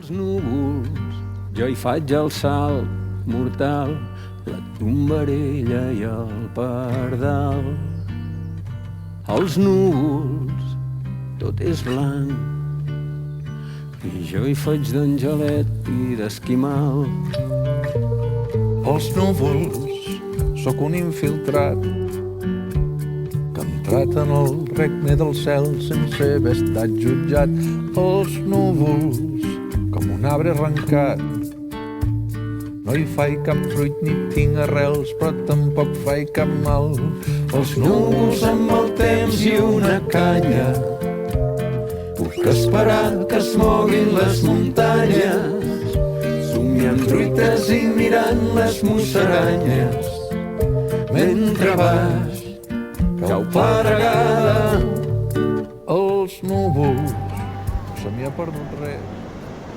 Els núvols, jo hi faig el salt mortal, la tombarella i el pardal. Els núvols, tot és blanc, i jo hi faig d'angelet i d'esquimal. Els núvols, sóc un infiltrat que ha entrat en el regne del cel sense haver estat jutjat. Els núvols, com un arbre arrencat, no hi faig cap fruit ni tinc arrels, però tampoc faig cap mal. Els núvols amb el temps i una canya, puc esperar que es moguin les muntanyes, somiant truites i mirant les musaranyes, mentre baix cau paregada. Els núvols, no se m'hi ha perdut res.